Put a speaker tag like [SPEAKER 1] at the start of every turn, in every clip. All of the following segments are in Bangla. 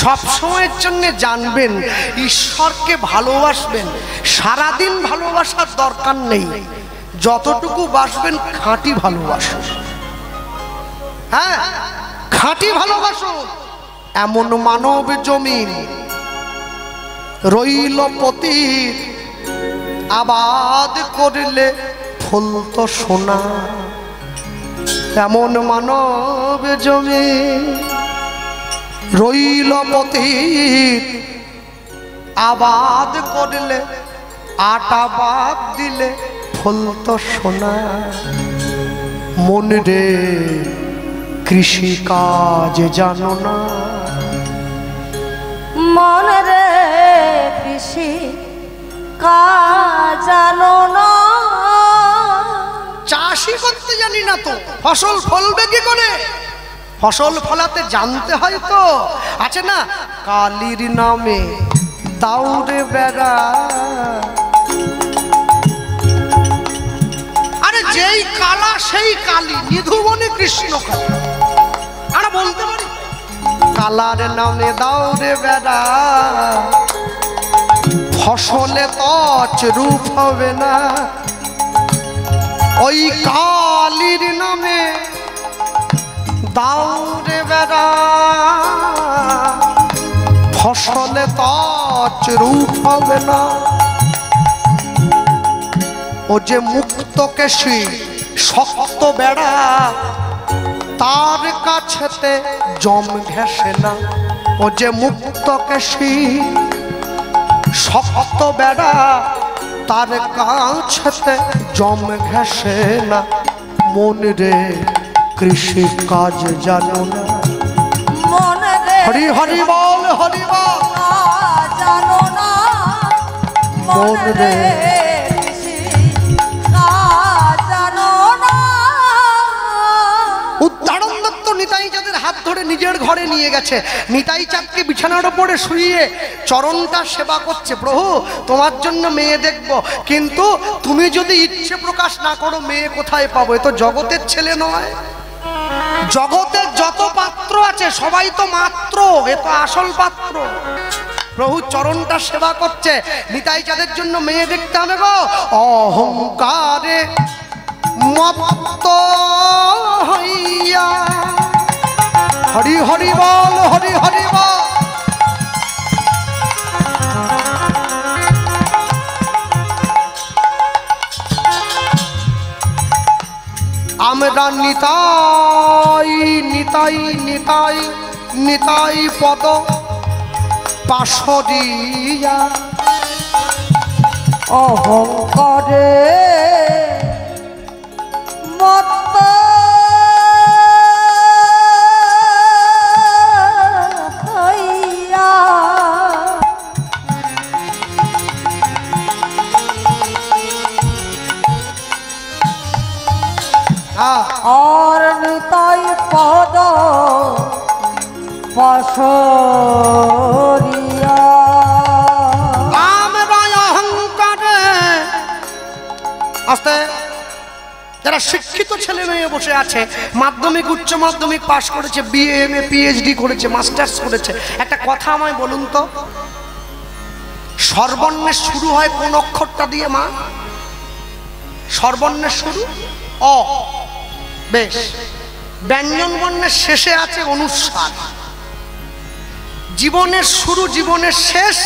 [SPEAKER 1] সব সময়ের জন্য জানবেন ঈশ্বরকে ভালোবাসবেন। সারাদিন ভালোবাসার দরকার নেই, যতটুকু বাসবেন খাঁটি ভালোবাসুন। হ্যাঁ, খাঁটি ভালোবাসুন। এমন মানব জমিন রইল পতিত, আবাদ করলে ফলত সোনা। এমন মানব জমিন রইল পতিত, আবাদ করলে আটা বাদ দিলে ফলত সোনা। মন রে কৃষি কাজ জানো না,
[SPEAKER 2] মন রে কৃষি কাজ জানো না।
[SPEAKER 1] চাষই করতে জানি না তো ফসল ফলবে কি করে? ফসল ফলাতে জানতে হয় তো। আছে না, কালির নামে দাউড়ে বেড়া। আরে যেই কালা সেই কালি, নিধুবনে কৃষ্ণ কালী। আমরা বলতে পারি কালার নামে দাউড়ে বেড়া, ফসলে তছ রূপ হবে না। ওই কালির নামে দাউড়ে বেড়া, ফসলে তছ রূপ হবে না। ও যে মুক্ত কেশী শক্ত বেড়া, তার কাছেতে জম ঘেঁষে না। ও যে মুক্ত কেশী শক্ত বেড়া, তার কাছেতে জম ঘেঁষে না। মন রে কৃষি কাজ জানো না,
[SPEAKER 2] মন রে
[SPEAKER 1] হরি হরি বল হরি বল
[SPEAKER 2] জানো না। মন রে কৃষি কাজ জানো না।
[SPEAKER 1] উদাহরণ দত্ত নিতাই চাঁদের হাত ধরে নিজের ঘরে নিয়ে গেছে। নিতাই চাঁদকে বিছানার উপরে শুইয়ে চরণটা সেবা করছে। প্রভু, তোমার জন্য মেয়ে দেখব, কিন্তু তুমি যদি ইচ্ছে প্রকাশ না করো মেয়ে কোথায় পাবো? এ তো জগতের ছেলে নয়। জগতের যত পাত্র আছে সবাই তো মাত্র, এ তো আসল পাত্র। প্রভু চরণটা সেবা করছে। নিতাই চাঁদের জন্য মেয়ে দেখতে হবে গো। অহংকারে মত্ত হইয়া, হরি হরি বল হরি হরি বল। আমরা নিতাই নিতাই নিতাই নিতাই পদ পাশরিয়া,
[SPEAKER 2] অহংকারে মত্ত হইয়া, আর নিতাই পদ পাশরিয়া।
[SPEAKER 1] আস্তে যারা শিক্ষিত ছেলে মেয়ে বসে আছে, মাধ্যমিক উচ্চ মাধ্যমিক পাশ করেছে, বিএ এমএ পিএইচডি করেছে, মাস্টার্স করেছে, একটা কথা আমায় বলুন তো, স্বরবর্ণের শুরু হয় কোন অক্ষরটা দিয়ে? মা, স্বরবর্ণের শুরু অ, বেশ। ব্যঞ্জন বর্ণের শেষে আছে অনুস্বার। জীবনের শুরু জীবনের শেষ,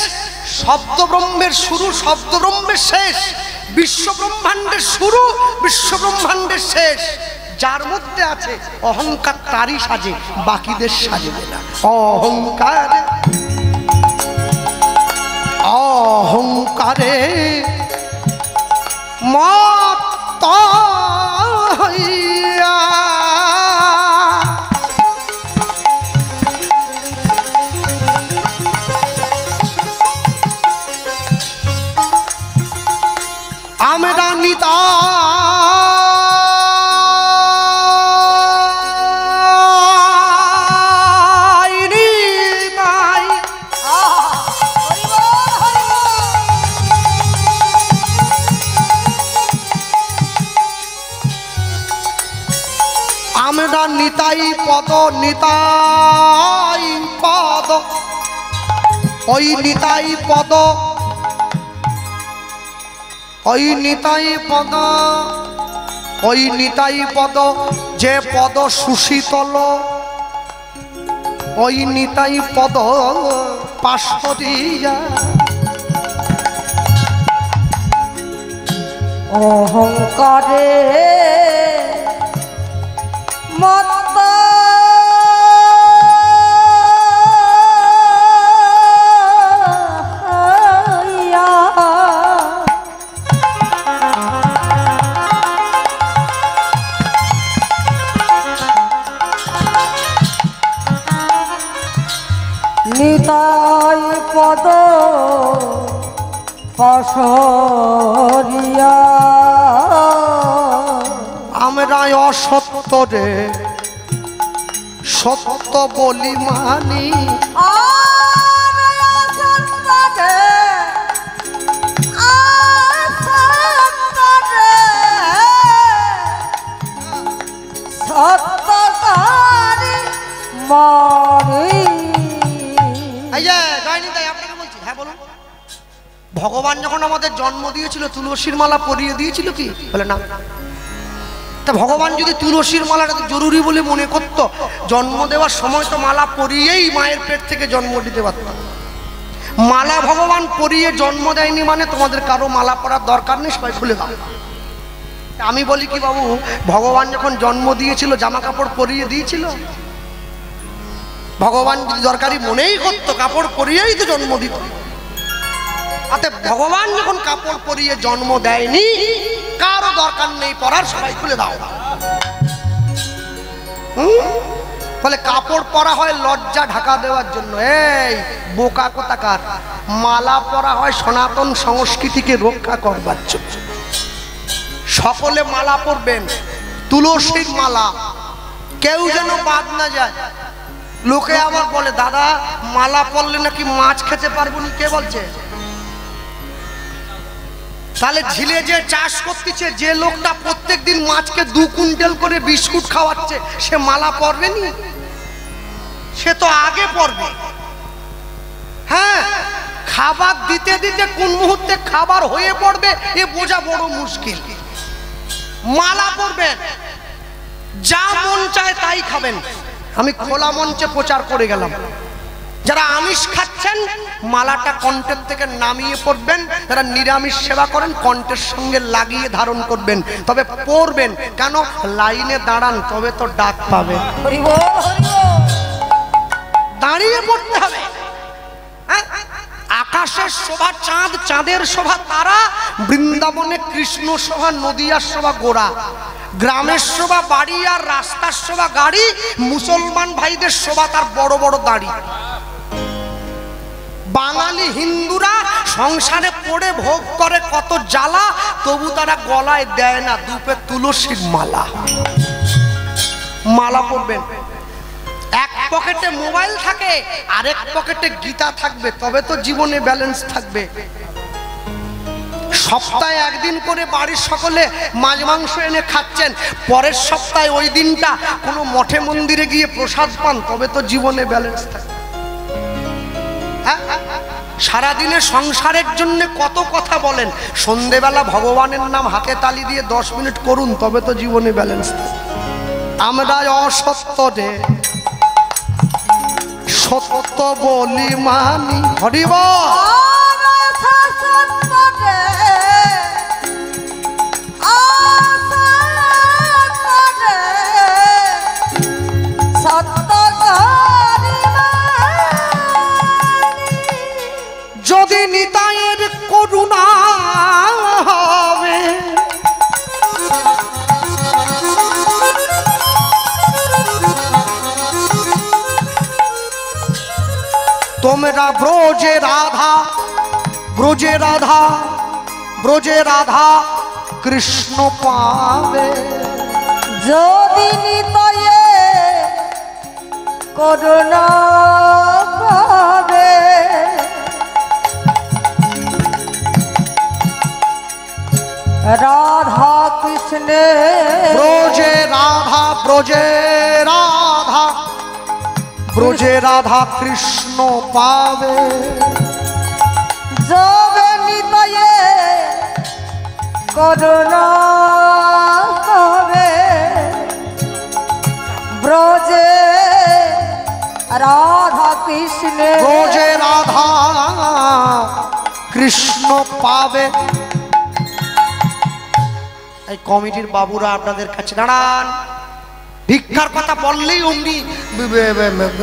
[SPEAKER 1] শব্দব্রহ্মের শুরু শব্দব্রহ্মের শেষ, বিশ্বব্রহ্মাণ্ডের শুরু বিশ্বব্রহ্মাণ্ডের শেষ। যার মধ্যে আছে অহংকার তারই সাজে, বাকিদের সাজবে না। অহংকারে অহংকারে মত্ত হইয়া, আমরা নিতাই নিতাই, আমরা নিতাই পদ নিতাই পদ ওই নিতাই পদ, ওই নিতাই পদ, ওই নিতাই পদ যে পদ সুশীতল, ওই নিতাই পদ পাশরিয়া
[SPEAKER 2] অহংকারে মত্ত নিতাই পদ পাশরিয়া
[SPEAKER 1] আমরা অসত্য রে সত্য বলি মানি,
[SPEAKER 2] সত্যকারী মানি।
[SPEAKER 1] আপনাকে বলছি, হ্যাঁ বলুন। ভগবান যখন আমাদের জন্ম দিয়েছিল তুলসীর মালা পরিয়ে দিয়েছিল কি? বলে না। তা ভগবান যদি তুলসীর মালাটা জরুরি বলে মনে করতো, জন্ম দেওয়ার সময় তো মালা পরিয়েই মায়ের পেট থেকে জন্ম দিতে পারত। মালা ভগবান পরিয়ে জন্ম দেয়নি মানে তোমাদের কারো মালা পরার দরকার নেই, সবাই খুলে দাও। আমি বলি কি বাবু, ভগবান যখন জন্ম দিয়েছিল জামা কাপড় পরিয়ে দিয়েছিল? ভগবান যদি দরকারি মনেই করতো কাপড় পরিয়েই তো জন্ম দিত। অতএব ভগবান যখন কাপড় পরিয়ে জন্ম দেয়নি, কারো দরকার নেই পরার, সবাই খুলে দাও। ফলে কাপড় পরা হয় লজ্জা ঢাকা দেওয়ার জন্য। এই বোকা কোথাকার, মালা পরা হয় সনাতন সংস্কৃতিকে রক্ষা করবার জন্য। সকলে মালা পরবেন, তুলসীর মালা, কেউ যেন বাদ না যায়। লোকে আবার বলে দাদা মালা পরলে নাকি মাছ খেতে পারবো না। কে বলছে? তাহলে ঝিলে যে চাষ করতেছে, যে লোকটা প্রত্যেকদিন মাছকে 2 কুইন্টাল করে বিস্কুট খাওয়াচ্ছে, সে মালা পরবে নি? সে তো আগে পরবে। হ্যাঁ, খাবার দিতে দিতে কোন মুহূর্তে খাবার হয়ে পড়বে এ বোঝা বড় মুশকিল। মালা পরবেন, যা মন চায় তাই খাবেন। আমি খোলা মঞ্চে প্রচার করে গেলাম, যারা আমিষ খাচ্ছেন মালাটা কণ্ঠের থেকে নামিয়ে পড়বেন, যারা নিরামিষ সেবা করেন কণ্ঠের সঙ্গে লাগিয়ে ধারণ করবেন। তবে পড়বেন কেন? লাইনে দাঁড়ান, তবে তো ডাক পাবে। দাঁড়িয়ে পড়তে হবে। আকাশের শোভা চাঁদ, চাঁদের শোভা তারা, বৃন্দাবনে কৃষ্ণ শোভা, নদিয়ার শোভা গোরা, গ্রামের শোভা বাড়ি আর রাস্তার শোভা গাড়ি, মুসলমান ভাইদের শোভা তার বড় বড় দাড়ি। বাঙালি হিন্দুরা সংসারে পড়ে ভোগ করে কত জ্বালা, তবু তারা গলায় দেয় না 2 পেট তুলসীর মালা। মালা পরবেন। এক পকেটে মোবাইল থাকে, আরেক পকেটে গীতা থাকবে, তবে তো জীবনে ব্যালেন্স থাকবে। সপ্তাহে একদিন করে বাড়ির সকলে মাছ মাংস এনে খাচ্ছেন, পরের সপ্তাহে ওই দিনটা কোনো মঠে মন্দিরে গিয়ে প্রসাদ পান, তবে তো জীবনে ব্যালেন্স থাকে। সারাদিনে সংসারের জন্য কত কথা বলেন, সন্ধেবেলা ভগবানের নাম হাতে তালি দিয়ে 10 মিনিট করুন, তবে তো জীবনে ব্যালেন্স থাকে। আমরা অসত্য রে সত্য বলি মানি। হরিব যদি নিতাইয়ের করুণা হবে, তোমরা ব্রজে রাধা, ব্রজে রাধা, ব্রজে রাধা কৃষ্ণ পাবে।
[SPEAKER 2] যদি নিতাইয়ে করুণা পাবে, রাধা কৃষ্ণে
[SPEAKER 1] ব্রজে রাধা, ব্রজে রাধা, ব্রজে রাধা কৃষ্ণ পাবে
[SPEAKER 2] যবে নিতায়ে করুণা হবে ব্রজে রাধা কৃষ্ণ
[SPEAKER 1] ব্রজে রাধা কৃষ্ণ পাবে। এই কমিটির বাবুরা আপনাদের কাছে দাঁড়ান। ভিক্ষার কথা বললেই অমনি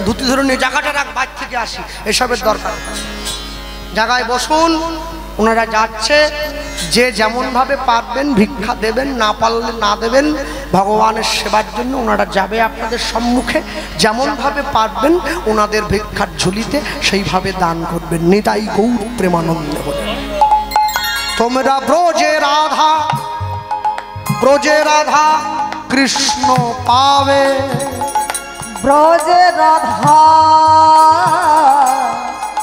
[SPEAKER 1] ধুতি ধরে নিয়ে জায়গাটা রাখ, বাদ থেকে আসি, এসবের দরকার। জায়গায় বসুন, ওনারা যাচ্ছে। যে যেমন ভাবে পারবেন ভিক্ষা দেবেন, না পারলে না দেবেন। ভগবানের সেবার জন্য ওনারা যাবে আপনাদের সম্মুখে। যেমন ভাবে পারবেন ওনাদের ভিক্ষার ঝুলিতে সেইভাবে দান করবেন। নিতাই গৌর প্রেমানন্দে বলে তোমরা ব্রজে রাধা কৃষ্ণ পাবে
[SPEAKER 2] ব্রজে রাধা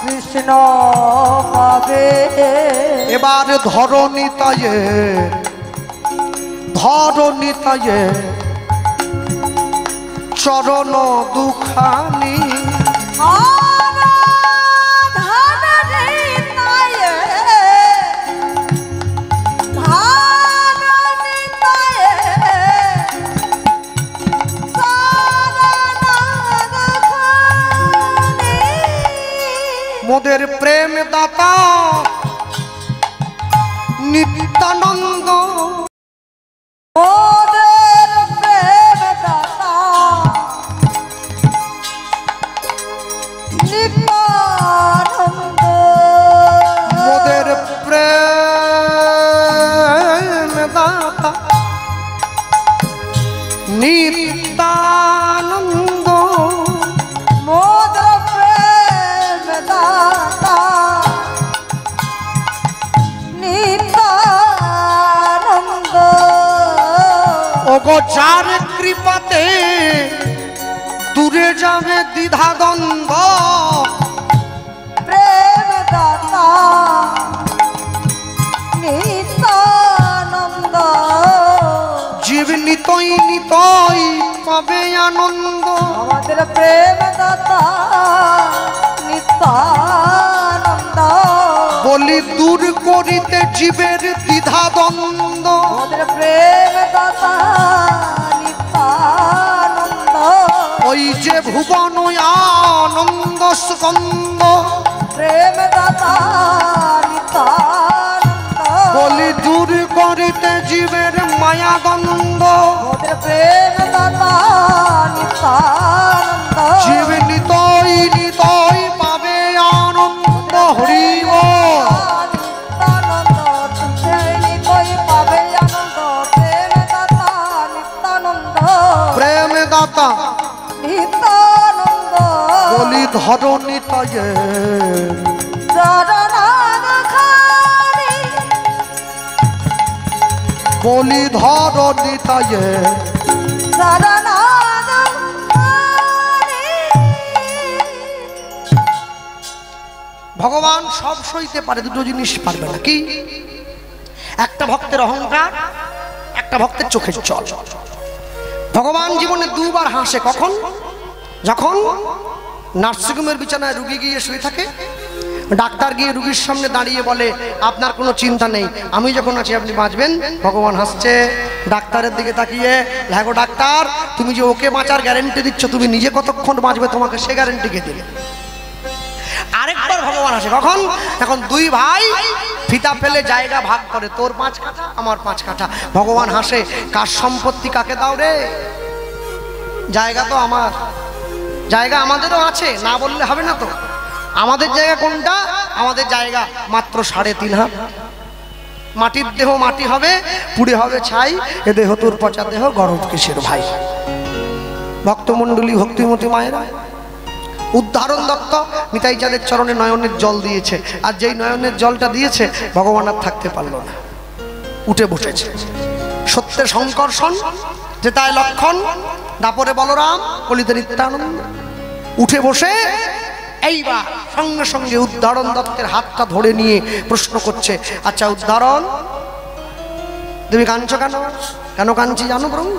[SPEAKER 2] কৃষ্ণ পাবে।
[SPEAKER 1] এবার ধরো নিতায়ে চরণ দুখানি মোদের প্রেম দাতা নিত্যানন্দ
[SPEAKER 2] মোদের প্রেম দাতা নিত্যানন্দ
[SPEAKER 1] মোদের প্রেম দাতা নিত্যানন্দ
[SPEAKER 2] মোদের প্রেম দাতা নিত্যানন্দ
[SPEAKER 1] ওগো যার কৃপাতে দূরে যাবে দ্বিধাদ্বন্দ্ব
[SPEAKER 2] প্রেম দাতা নিত্যানন্দ
[SPEAKER 1] জীব নিতই পাবে আনন্দ।
[SPEAKER 2] আমাদের প্রেম দাতা নিত্যানন্দ
[SPEAKER 1] বলি দূর করিতে জীবের দ্বিধাদ্বন্দ্ব
[SPEAKER 2] আমাদের প্রেম দাতা নিত্যানন্দ
[SPEAKER 1] ওই যে ভুবন আনন্দ স্কন্দ
[SPEAKER 2] প্রেম দাতা নিত্যানন্দ
[SPEAKER 1] বলি দূর করিতে জীবের মায়া দ্বন্দ্ব
[SPEAKER 2] আমাদের প্রেম দাতা নিত্যানন্দ
[SPEAKER 1] জীব নিতই পাবে আনন্দ। হরিব
[SPEAKER 2] নিত্যানন্দ নিতই পাবে আনন্দ প্রেম দাতা নিত্যানন্দ
[SPEAKER 1] প্রেম দাতা
[SPEAKER 2] নিত্যানন্দ
[SPEAKER 1] বলি ধরো নিতায়ে
[SPEAKER 2] চরণাগখানি
[SPEAKER 1] বলি ধরো নিতায়ে
[SPEAKER 2] চরণাগখানি
[SPEAKER 1] ভগবান সব সইতে পারে, দুটো জিনিস পারবে না। কি? একটা ভক্তের অহংকার, একটা ভক্তের চোখের জল। ভগবান জীবনে দুবার হাসে। কখন? যখন নার্সিংহোমের বিছানায় রুগী গিয়ে শুয়ে থাকে, ডাক্তার গিয়ে রুগীর সামনে দাঁড়িয়ে বলে আপনার কোনো চিন্তা নেই, আমি যখন আছি আপনি বাঁচবেন। ভগবান হাসছে ডাক্তারের দিকে তাকিয়ে, হ্যাঁ গো ডাক্তার, তুমি যে ওকে বাঁচার গ্যারেন্টি দিচ্ছ, তুমি নিজে কতক্ষণ বাঁচবে তোমাকে সে গ্যারেন্টি কে দিলে? আরেকবার ভগবান আসে। কখন? এখন দুই ভাই ফিতা ফেলে জায়গা ভাগ করে, তোর 5 কাঠা আমার 5 কাঠা। ভগবান হাসে, কার সম্পত্তি কাকে দাও রে? জায়গা তো আমার, জায়গা আমাদেরও আছে, না বললে হবে না তো। আমাদের জায়গা কোনটা? আমাদের জায়গা মাত্র 3.5 হাত। মাটির দেহ মাটি হবে, পুড়ে হবে ছাই, এ দেহ তোর পচা দেহ, গরব কিসের ভাই? ভক্তমণ্ডলী, ভক্তিমতী মায়েরা, উদাহরণ দত্ত নিতাই চাঁদের চরণে নয়নের জল দিয়েছে। আর যেই নয়নের জলটা দিয়েছে ভগবান আর থাকতে পারল না, উঠে বসেছে। সত্যের সংকর্ষণ যে তাই লক্ষণ, দাপরে বলরাম, কলিতে নিত্যানন্দ। উঠে বসে এইবার সঙ্গে সঙ্গে উদাহরণ দত্তের হাতটা ধরে নিয়ে প্রশ্ন করছে, আচ্ছা উদাহরণ, তুমি কাঁদছো কেন? কেন কাঁদছি জানো প্রভু?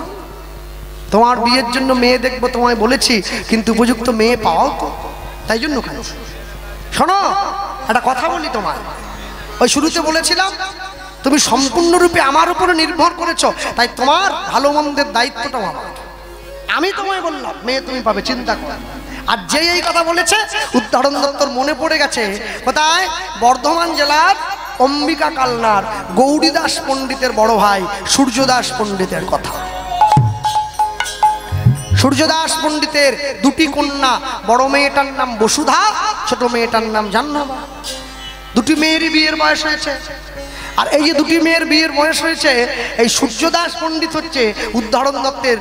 [SPEAKER 1] তোমার বিয়ের জন্য মেয়ে দেখবো তোমায় বলেছি, কিন্তু উপযুক্ত মেয়ে পাওয়াও তো, তাই জন্য কাঁদছি। শোনো একটা কথা বলি তোমার, ওই শুরুতে বলেছিলাম তুমি সম্পূর্ণরূপে আমার উপরে নির্ভর করেছো, তাই তোমার ভালো মন্দের দায়িত্বটা আমার। আমি তোমায় বললাম মেয়ে তুমি পাবে, চিন্তা করো। আর যে এই কথা বলেছে উদাহরণ দত্তর মনে পড়ে গেছে কোথায়, বর্ধমান জেলার অম্বিকা কালনার গৌরীদাস পণ্ডিতের বড় ভাই সূর্যদাস পণ্ডিতের কথা। সূর্যদাস পণ্ডিতের দুটি কন্যা, বড় মেয়েটার নাম বসুধা, ছোট মেয়েটার নাম জাহ্নবা। দুটি মেয়েরই বিয়ের বয়স হয়েছে। আর এই যে দুটি মেয়ের বিয়ের বয়স হয়েছে, এই সূর্যদাস পণ্ডিত হচ্ছে উদাহরণ দত্তের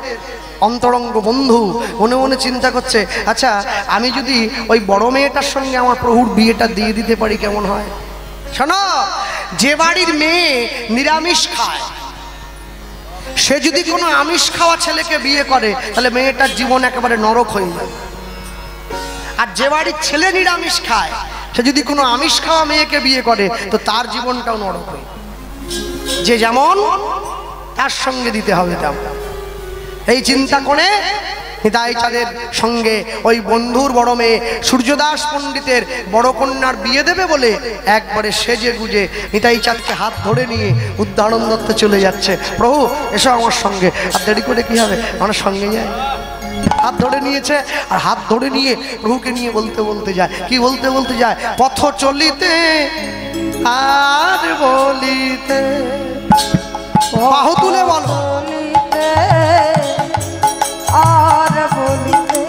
[SPEAKER 1] অন্তরঙ্গ বন্ধু। মনে মনে চিন্তা করছে, আচ্ছা আমি যদি ওই বড় মেয়েটার সঙ্গে আমার প্রভুর বিয়েটা দিয়ে দিতে পারি কেমন হয়। শোনো, যে বাড়ির মেয়ে নিরামিষ খায়, সে যদি কোনো আমিষ খাওয়া ছেলেকে বিয়ে করে তাহলে মেয়েটার জীবন একেবারে নরক হয়ে যায়। আর যে বাড়ির ছেলে নিরামিষ খায়, সে যদি কোনো আমিষ খাওয়া মেয়েকে বিয়ে করে তো তার জীবনটাও নরক হয়ে যায়। যে যেমন তার সঙ্গে দিতে হবে তেমন। এই চিন্তা করে নিতাই চাঁদের সঙ্গে ওই বন্ধুর বড় মেয়ে সূর্যদাস পণ্ডিতের বড় কন্যার বিয়ে দেবে বলে একবারে সেজে গুজে নিতাই চাঁদকে হাত ধরে নিয়ে উদাহরণ দত্ত চলে যাচ্ছে। প্রভু এসো আমার সঙ্গে। আর দেরি করে কি হবে, আমার সঙ্গে যায়। হাত ধরে নিয়েছে, আর হাত ধরে নিয়ে প্রভুকে নিয়ে বলতে বলতে যায়, কি বলতে বলতে যায়, পথ চলিতে আর বলিতে। বাহু তুলে বলো,
[SPEAKER 2] আর বলিতে,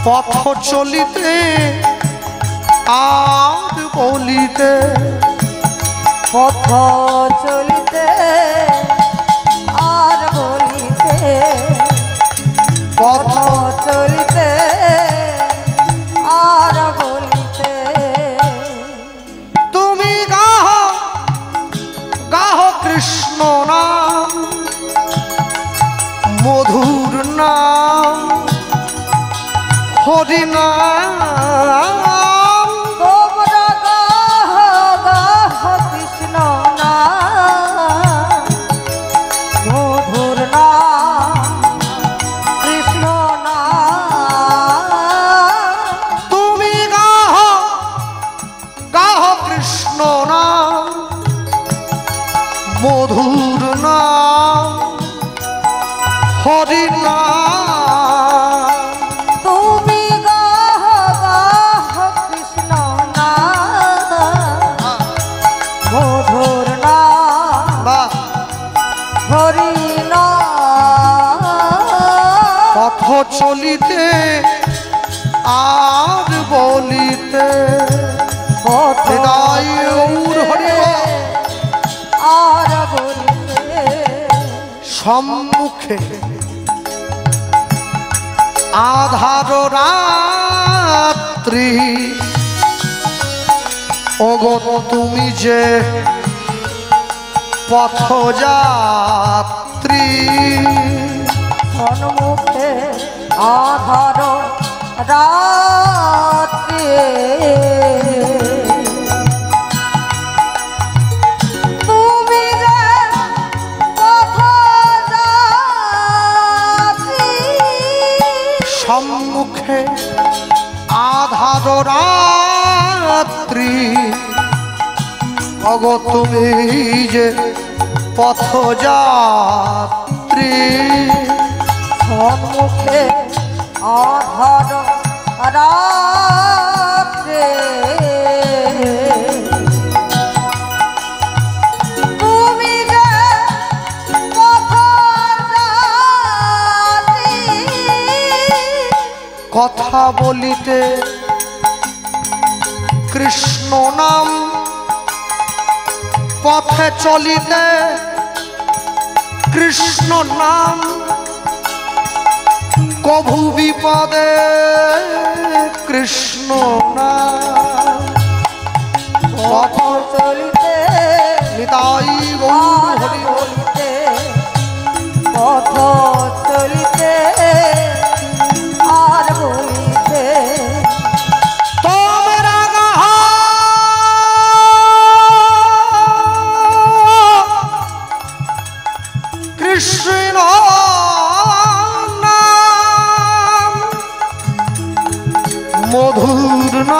[SPEAKER 1] পথ চলিতে আর বলিতে,
[SPEAKER 2] পথ চলিতে আর বলিতে,
[SPEAKER 1] পথ
[SPEAKER 2] পথ চলিতে আর বলিতে।
[SPEAKER 1] তুমি গাহ গাহ কৃষ্ণ নাম, মধুর নাম, হরি নাম।
[SPEAKER 2] তোমরা গাহ গাহ কৃষ্ণ নাম, মধুর নাম, কৃষ্ণ নাম।
[SPEAKER 1] তুমি গাহ গাহ কৃষ্ণ নাম, মধুর নাম, হরি নাম।
[SPEAKER 2] তুমি গাহ গাহ কৃষ্ণ নাম, মধুর নাম,
[SPEAKER 1] বাহ।
[SPEAKER 2] হরি নাম।
[SPEAKER 1] পথ চলিতে আর বলিতে,
[SPEAKER 2] পথ
[SPEAKER 1] হৃদয় গৌর হরি বল।
[SPEAKER 2] আর বলিতে,
[SPEAKER 1] সম্মুখে আধার রাত্রি, ওগো তুমি যে পথযাত্রী।
[SPEAKER 2] সম্মুখে আধার রাত্রি, তুমি যে পথযাত্রী।
[SPEAKER 1] সম্মুখে আধার রাত্রি, ওগো তুমি যে পথযাত্রী।
[SPEAKER 2] সম্মুখে আধার রাত্রে, তুমি যে পথযাত্রী।
[SPEAKER 1] কথা বলিতে কৃষ্ণ নাম, পথে চলিতে কৃষ্ণ নাম, কভু বিপদে কৃষ্ণ নাম।
[SPEAKER 2] পথ চলিতে
[SPEAKER 1] নিতাই গৌর
[SPEAKER 2] আর
[SPEAKER 1] হরি বল।
[SPEAKER 2] বলিতে, পথ চলিতে আর বলিতে।
[SPEAKER 1] তোমরা গাহ কৃষ্ণ কৃষ্ণ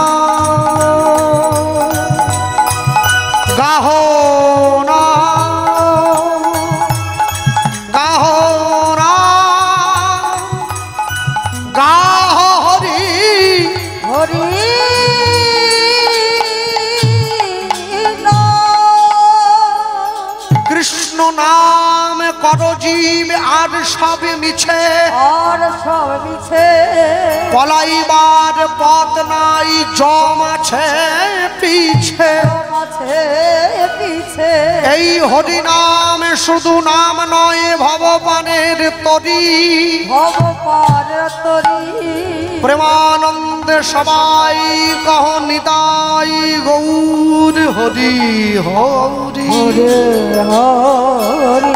[SPEAKER 1] গাহো না গাহো না গাহ হরি
[SPEAKER 2] হরি
[SPEAKER 1] কৃষ্ণ নাম কর জীব আর সব মিছে
[SPEAKER 2] আর সব মিছে
[SPEAKER 1] পলাইবার পথ নাই জম আছে পিছে
[SPEAKER 2] আছে পিছে
[SPEAKER 1] এই হরি নাম শুধু নাম নয় ভগবানের তরি
[SPEAKER 2] ভগবান তরি
[SPEAKER 1] প্রেমানন্দে সবাই কহ নিতাই গৌর হরি হরি
[SPEAKER 2] হরে হরি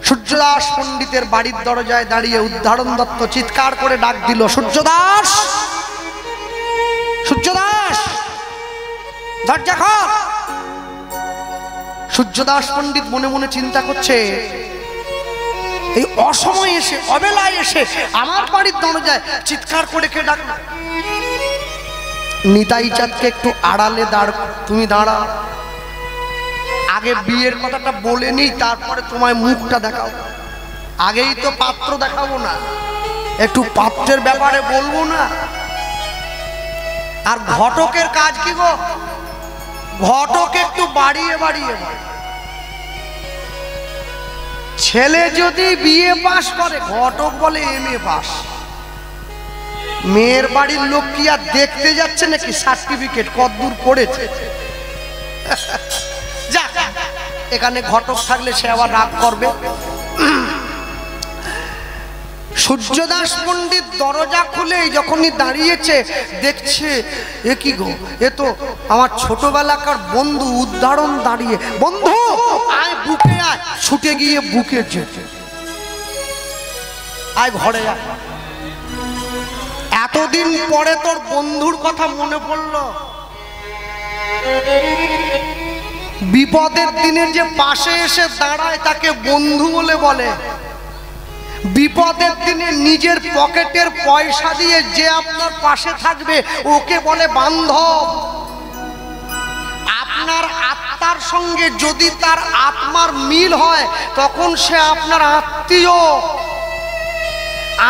[SPEAKER 1] সূর্যদাস পণ্ডিতের বাড়ির দরজায় দাঁড়িয়ে উদ্ধারণ দত্ত চিৎকার করে ডাক দিল, সূর্যদাস সূর্যদাস দরজা খোল। সূর্যদাস পণ্ডিত মনে মনে চিন্তা করছে, এই অসময়ে এসে অবেলায় এসে আমার বাড়ির দরজায় চিৎকার করে কে ডাকলো? নিতাই চাঁদকে একটু আড়ালে তুমি দাঁড়াও, আগে বিয়ের কথাটা বলে নিই, তারপরে তোমায় মুখটা দেখাও। আগেই তো পাত্র দেখাবো না, একটু পাত্রের ব্যাপারে বলবো না। আর ঘটকের কাজ কি গো? ঘটক একটু বাড়িয়ে বাড়িয়ে বলে। ছেলে যদি বিয়ে পাস করে ঘটক বলে MA পাস। মেয়ের বাড়ির লোক কি আর দেখতে যাচ্ছে নাকি সার্টিফিকেট কতদূর পড়েছে? যাক, এখানে ঘটক থাকলে সে আবার রাগ করবে। সূর্যদাস পণ্ডিত দরজা খুলে যখনই দাঁড়িয়েছে দেখছে, এ কি গো, এ তো আমার ছোটবেলাকার বন্ধু উদ্ধারণ দাঁড়িয়ে। বন্ধু আয়, বুকে আয়। ছুটে গিয়ে বুকে যেতে, আয় ঘরে আয়। এতদিন পরে তোর বন্ধুর কথা মনে পড়লো। বিপদের দিনে যে পাশে এসে দাঁড়ায় তাকে বন্ধু বলে বলে। বিপদের দিনে নিজের পকেটের পয়সা দিয়ে যে আপনার পাশে থাকবে ওকে বলে বান্ধব। আপনার আত্মার সঙ্গে যদি তার আত্মার মিল হয় তখন সে আপনার আত্মীয়।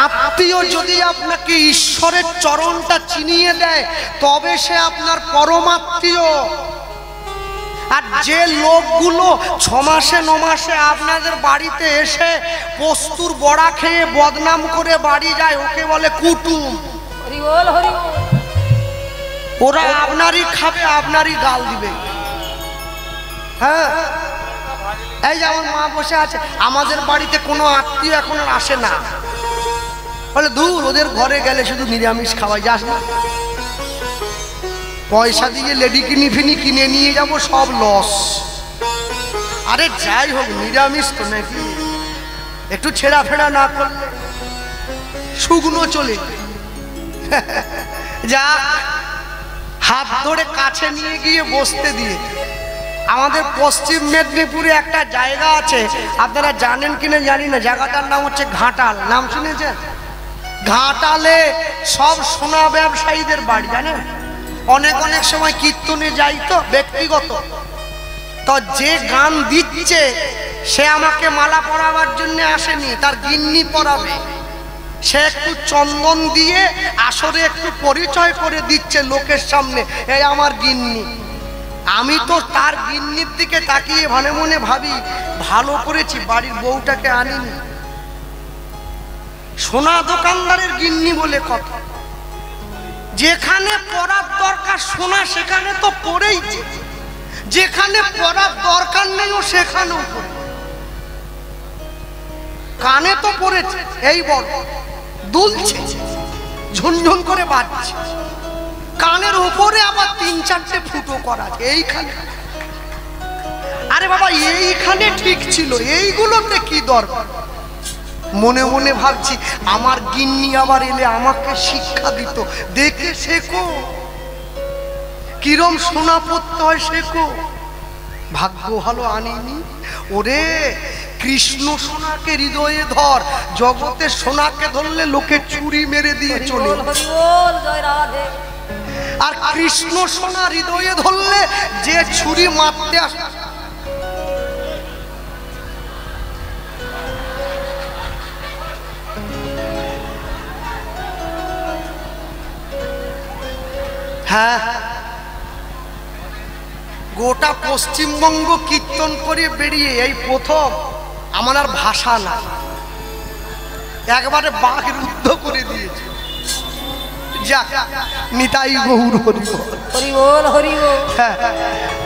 [SPEAKER 1] আত্মীয় যদি আপনাকে ঈশ্বরের চরণটা চিনিয়ে দেয় তবে সে আপনার পরমাত্মীয়। আর যে লোকগুলো 6 মাসে 9 মাসে আপনাদের বাড়িতে এসে পোস্তুর বড়া খেয়ে বদনাম করে বাড়ি যায় ওকে বলে কুটুম।
[SPEAKER 2] হরি বল হরি বল।
[SPEAKER 1] ওরা আপনারই খাবে, আপনারই গাল দিবে। হ্যাঁ, এই যে আমার মা বসে আছে, আমাদের বাড়িতে কোনো আত্মীয় এখন আর আসে না, বলে দূর, ওদের ঘরে গেলে শুধু নিরামিষ খাওয়াই, যাস না। পয়সা দিয়ে লেডি কিনি কিনে নিয়ে যাব, সব লস। আরে যাই হোক, নিরামিষ তো নাকি, একটু ছেঁড়া ফেড়া না করলে শুকনো চলে। যা হাত ধরে কাছে নিয়ে গিয়ে বসতে দিয়ে। আমাদের পশ্চিম মেদিনীপুরে একটা জায়গা আছে, আপনারা জানেন কিনা জানি না, জায়গাটার নাম হচ্ছে ঘাটাল। নাম শুনেছেন? ঘাটালে সব সোনা ব্যবসায়ীদের বাড়ি, জানেন? অনেক অনেক সময় কীর্তনে যাই তো ব্যক্তিগত, তো যে গান দিচ্ছে সে আমাকে মালা পরাবার জন্য আসেনি, তার গিন্নি পরাবে। সে একটু চন্দন দিয়ে আসরে একটু পরিচয় করে দিচ্ছে লোকের সামনে, এই আমার গিন্নি। আমি তো তার গিন্নির দিকে তাকিয়ে মনে মনে ভাবি, ভালো করেছি বাড়ির বউটাকে আনিনি। সোনা দোকানদারের গিন্নি বলে কথা, যেখানে পড়ার দরকার সোনা সেখানে তো পড়েইছে, যেখানে পড়ার দরকার নেই ও সেখানেও পড়ে। কানে তো পড়েছে, এই বড় দুলছে, ঝুনঝুন করে বাজছে। কানের উপরে আবার 3-4টে ফুটো করা আছে এইখানে। আরে বাবা, এইখানে ঠিক ছিল, এইগুলোতে কি দরকার? মনে মনে ভাবছি, আমার গিন্নি আবার এলে আমাকে শিক্ষা দিত, দেখে শেখো, কিরম সোনা পড়তে হয় শেখো। ভাগ্য ভালো আনিনি। ওরে কৃষ্ণ সোনাকে হৃদয়ে ধর, জগতে সোনাকে ধরলে লোকে চুরি মেরে দিয়ে চলে,
[SPEAKER 2] হরি বল জয় রাধে।
[SPEAKER 1] আর কৃষ্ণ সোনা হৃদয়ে ধরলে যে ছুরি মারতে আসে। হ্যাঁ, গোটা পশ্চিমবঙ্গ কীর্তন করে বেরিয়ে এই প্রথম আমার আর ভাষা না, একবারে বাঘ রুদ্ধ করে দিয়েছে। যাক, নিতাই গৌর হরি বল।
[SPEAKER 2] হরি বল হরি বল।
[SPEAKER 1] হ্যাঁ,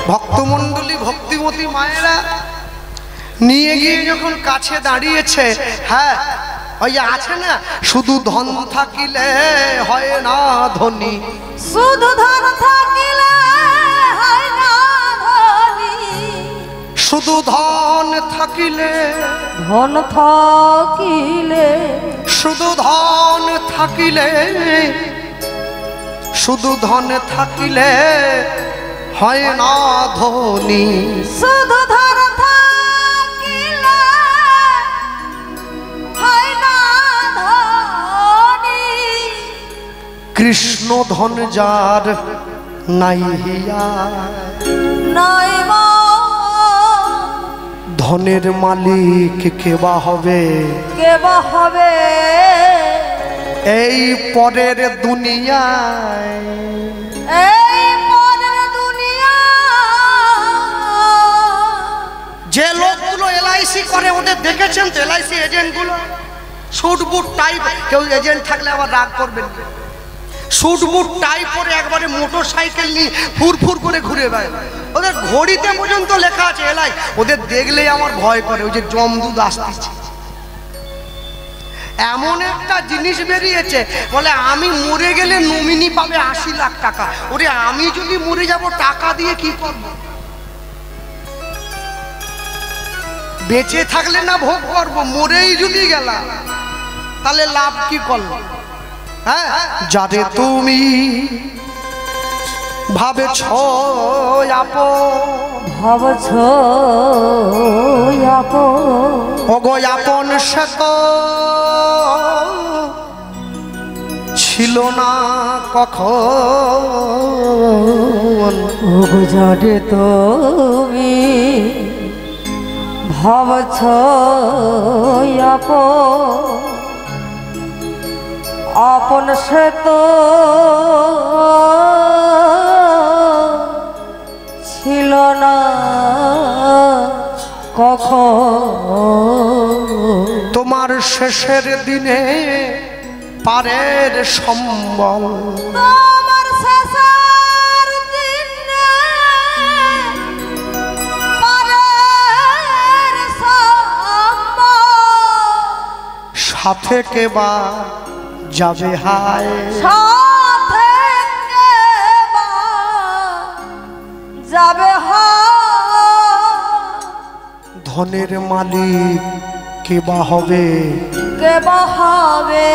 [SPEAKER 1] ভক্তমণ্ডলী ভক্তিমতী মায়েরা নিয়ে গিয়ে যখন কাছে দাঁড়িয়েছে, হ্যাঁ ওই যে আছে না, শুধু ধন থাকিলে হয় না ধনী,
[SPEAKER 2] শুধু ধন থাকিলে হয় না ধনী,
[SPEAKER 1] শুধু ধন থাকিলে,
[SPEAKER 2] ধন থাকিলে,
[SPEAKER 1] শুধু ধন থাকিলে, শুধু ধন থাকিলে হয় না ধনী,
[SPEAKER 2] শুধু ধন থাকিলে হয় না ধনী,
[SPEAKER 1] কৃষ্ণ ধন যার নাই হিয়া,
[SPEAKER 2] নাই মা
[SPEAKER 1] ধনের মালিক কেবা হবে,
[SPEAKER 2] কেবা হবে
[SPEAKER 1] এই পরের দুনিয়ায়,
[SPEAKER 2] এই পরের দুনিয়া।
[SPEAKER 1] যে লোকগুলো এলআইসি করে ওদের দেখেছেন তো, এলআইসি এজেন্ট গুলো স্যুট বুট টাই, কেউ এজেন্ট থাকলে আবার রাগ করবেন, স্যুট বুট টাই পরে একবারে মোটর সাইকেল নিয়ে ফুরফুর করে ঘুরে বেড়ায়, ওদের ঘড়িতে পর্যন্ত লেখা আছে এলআই, ওদের দেখলেই আমার ভয় করে, ওই যে জমদুদ আসতেছে। এমন একটা জিনিস বেরিয়েছে, বলে আমি মরে গেলে নমিনি পাবে 80 লাখ টাকা। ওরে আমি যদি মরে যাব টাকা দিয়ে কি করব? বেঁচে থাকলে না ভোগ করব, মরেই যদি গেলাম তাহলে লাভ কি করলো? হ্যাঁ, যারে তুমি ভাবেছ আপন,
[SPEAKER 2] ভাবছ আপন,
[SPEAKER 1] ওগো আপন সে তো ছিল না কখন,
[SPEAKER 2] ওগো যারে তুমি ভাবছ আপন, আপন সে তো ছিল না কখন,
[SPEAKER 1] তোমার শেষের দিনে পারের সম্বল,
[SPEAKER 2] তোমার শেষের দিনে পারের সম্বল,
[SPEAKER 1] সাথে কেবা যাবে হায়,
[SPEAKER 2] সাথে কেবা যাবে
[SPEAKER 1] ধনের মালিক কেবা হবে,
[SPEAKER 2] কেবা হবে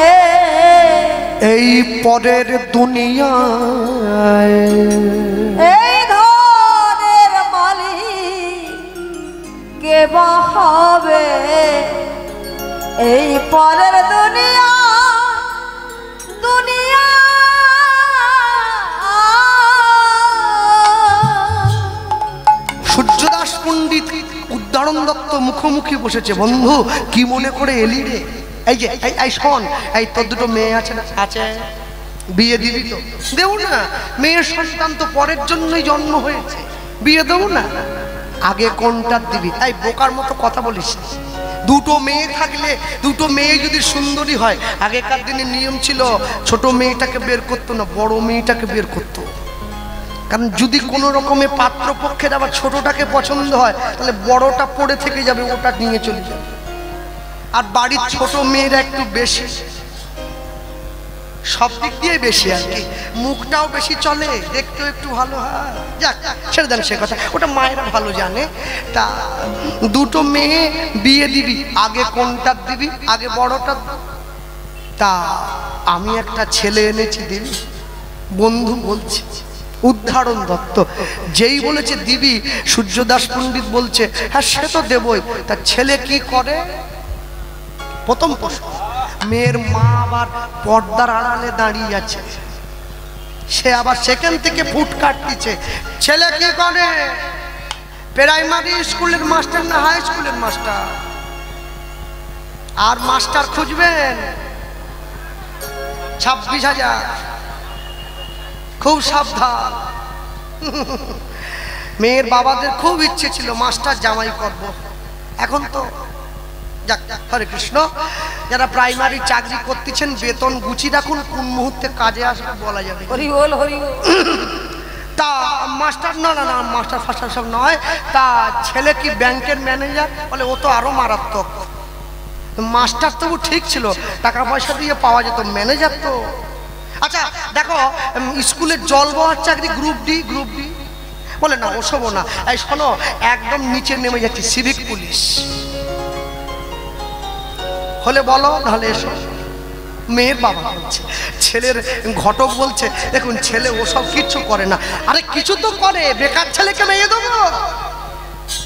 [SPEAKER 1] এই পরের দুনিয়ায়,
[SPEAKER 2] এই ধনের মালিক কেবা হবে এই পরের দুনিয়া, দুনিয়া।
[SPEAKER 1] সূর্যদাস পণ্ডিত উদাহরণ দত্ত মুখোমুখি বসেছে। বন্ধু কি মনে করে এলি রে? এই যে এই শোন, এই তোর দুটো মেয়ে আছে না? আছে। বিয়ে দিবি তো? দেবো না, মেয়ের সন্তান তো পরের জন্যই জন্ম হয়েছে, বিয়ে দেবো না? আগে কোনটা দিবি? তাই বোকার মতো কথা বলিস। দুটো মেয়ে থাকলে, দুটো মেয়ে যদি সুন্দরী হয়, আগেকার দিনে নিয়ম ছিল ছোট মেয়েটাকে বের করতো না, বড় মেয়েটাকে বের করতো। কারণ যদি কোনো রকমে পাত্রপক্ষের আবার ছোটটাকে পছন্দ হয়, তাহলে বড়টা পড়ে থেকে যাবে, ওটা নিয়ে চলে যাবে। আর বাড়ির ছোট মেয়েরা একটু বেশি, সব দিক দিয়ে বেশি আর কি, মুখটাও বেশি চলে, দেখতেও একটু ভালো হয়। যাক ছেড়ে দেন সে কথা, ওটা মায়েরা ভালো জানে। তা দুটো মেয়ে বিয়ে দিবি, আগে কোনটা দিবি? আগে বড়টা। তা আমি একটা ছেলে এনেছি দিবি? বন্ধু বলছি উদাহরণ দত্ত যেই বলেছে দিবি, সূর্যদাস পণ্ডিত বলছে হ্যাঁ সে তো দেবই, তার ছেলে কি করে? প্রথম প্রশ্ন। মেয়ের মা আবার পর্দার আড়ালে দাঁড়িয়ে আছে, সে আবার সেখান থেকে ফুট কাটতেছে, ছেলে কি করে? প্রাইমারি স্কুলের মাস্টার না হাই স্কুলের মাস্টার? আর মাস্টার খুঁজবেন 26,000, খুব সাবধান। মেয়ের বাবাদের খুব ইচ্ছে ছিল মাস্টার জামাই করব, এখন তো যাক হরে কৃষ্ণ। যারা প্রাইমারি চাকরি করতেছেন বেতন গুছিয়ে রাখুন, কোন মুহূর্তে কাজে আসবে বলা যাবে।
[SPEAKER 2] হরি বল হরি বল।
[SPEAKER 1] তা মাস্টার না না না মাস্টার ফাস্টার সব নয়, তা ছেলে কি ব্যাংকের ম্যানেজার? বলে ও তো আরো মারাত্মক। মাস্টার তবু ঠিক ছিল, টাকা পয়সা দিয়ে পাওয়া যেত, ম্যানেজার তো। আচ্ছা দেখো স্কুলের জল বওয়ার চাকরি গ্রুপ ডি, গ্রুপ ডি। বলে না ওসব না, এই শোনো একদম নিচে নেমে যাচ্ছি, সিভিক পুলিশ হলে বলো, নাহলে এসো। মেয়ের বাবা বলছে, ছেলের ঘটক বলছে দেখুন ছেলে ওসব কিছু করে না। আরে কিছু তো করে, বেকার ছেলেকে মেয়ে দেবো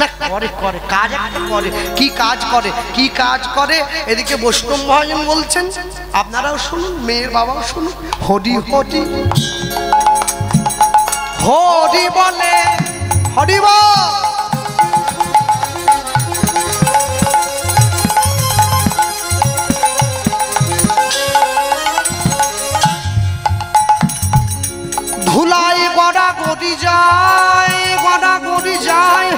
[SPEAKER 1] না? করে করে কাজ একটা করে। কি কাজ করে? কি কাজ করে? এদিকে বৈষ্ণব মহাজন বলছেন, আপনারাও শুনুন, মেয়ের বাবাও শুনুন। হরি হরি হরি বলে হরি বল। ধুলাই গড়া গড়ি যায়, গড়া গড়ি যায়,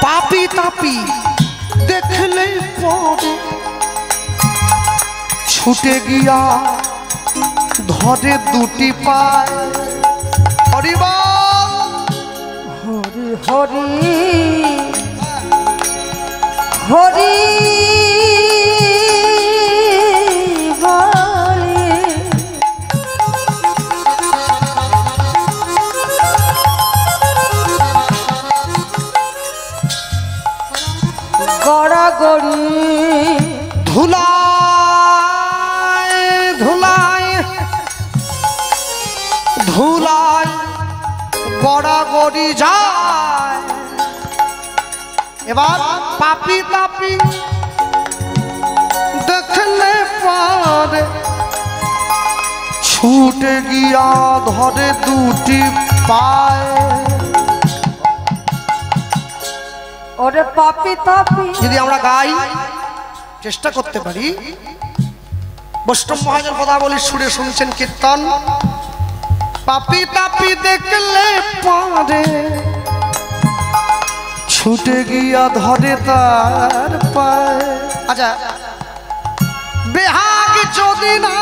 [SPEAKER 1] পাপি তাপি দেখলে পরে ছুটে গিয়া ধরে দুটি পায়। হরি বল
[SPEAKER 2] হরি হরি হরি বলে। গড়াগড়ি
[SPEAKER 1] ধুলায় ধুলায় ধুলায় গড়াগড়ি যায়। এবার পাপি তাপি দেখলে পারে ছুটে গিয়া ধরে দুটি পায়।
[SPEAKER 2] ওরে পাপি তাপি
[SPEAKER 1] যদি আমরা গাই চেষ্টা করতে পারি, বৈষ্ণব মহাজন পদাবলী সুরে শুনছেন কীর্তন। পাপি তাপি দেখলে পারে ছুটে গিয়া ধরে তার পায়। আচ্ছা বেহাগ যদি না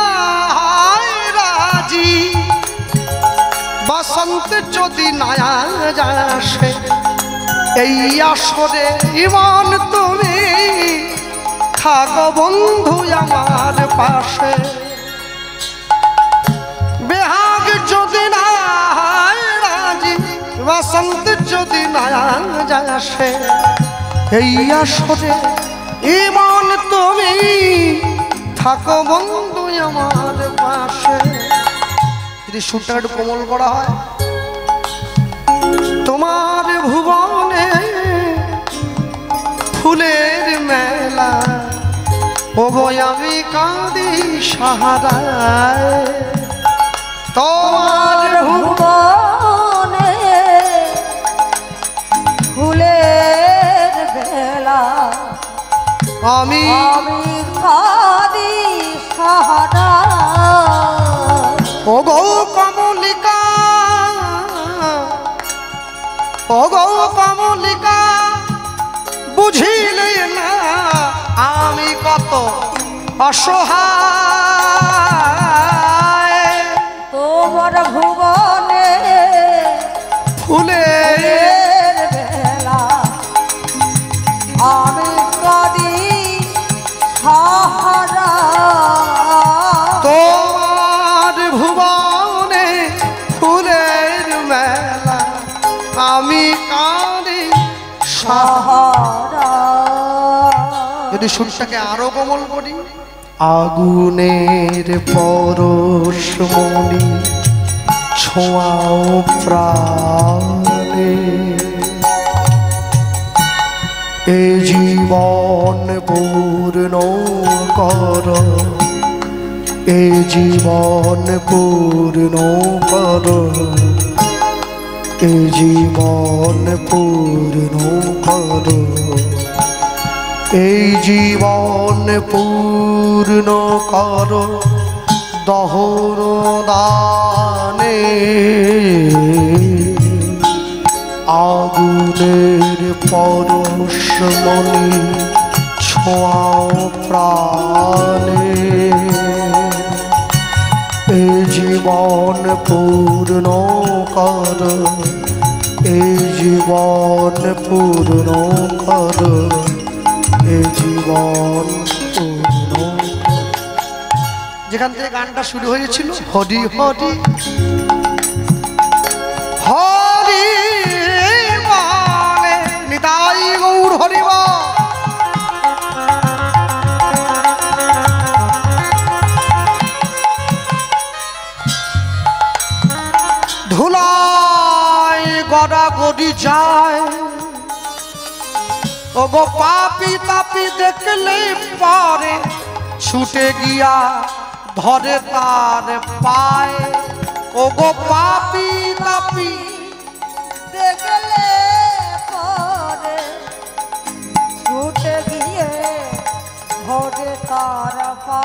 [SPEAKER 1] হয় রাজি, বসন্ত যদি না আসে, এই আসরে ইমান তুমি থাকো বন্ধু আমার পাশে। বেহাগ যদি না হয় রাজি, বসন্ত যদি না আসে, এই আসরে ইমান তুমি থাকো বন্ধু আমার পাশে। যদি সুরটা একটু কোমল করা হয়, তোমার ভুবনে ফুলের মেলা, ওগো আমি কাঁদি সাহারায়। তোমার
[SPEAKER 2] ভুবনে ফুলের বেলা,
[SPEAKER 1] আমি
[SPEAKER 2] আমি কাঁদি সাহারা।
[SPEAKER 1] ওগো কমলিকা, ওগো কমলিকা বুঝিলে না আমি কত অসহায়।
[SPEAKER 2] তোমার ভুবনে
[SPEAKER 1] ফুলের
[SPEAKER 2] বেলা, আমি কাঁদি সাহারা।
[SPEAKER 1] তোমার ভুবনে ফুলের মেলা, আমি কাঁদি
[SPEAKER 2] সাহারা।
[SPEAKER 1] যদি সুরটাকে আরো কোমল করি, আগুনের পরশমণি ছোঁয়াও প্রাণে। এ জীবন পূর্ণ কর, এ জীবন পূর্ণ কর, এ জীবন পূর্ণ কর, এই জীবন পূর্ণ কর দহন দানে। আগুনের পরশমণি ছোঁয়াও প্রাণে। এ জীবন পূর্ণ কর, এ জীবন পূর্ণ কর, এ জীবন পূর্ণ। যেখান থেকে গানটা শুরু হয়েছিল হরি হরি হরি বলে, নিতাই গৌর হরি বল। ধুলাই গড়াগড়ি যায়, ও গো পাপি তাপি দেখলে পারে ছুটে গিয়া ধরে তার পায়। ও গো পাপি তাপি
[SPEAKER 2] দেখলে পরে ছুটে গিয়ে ধরে তার পা।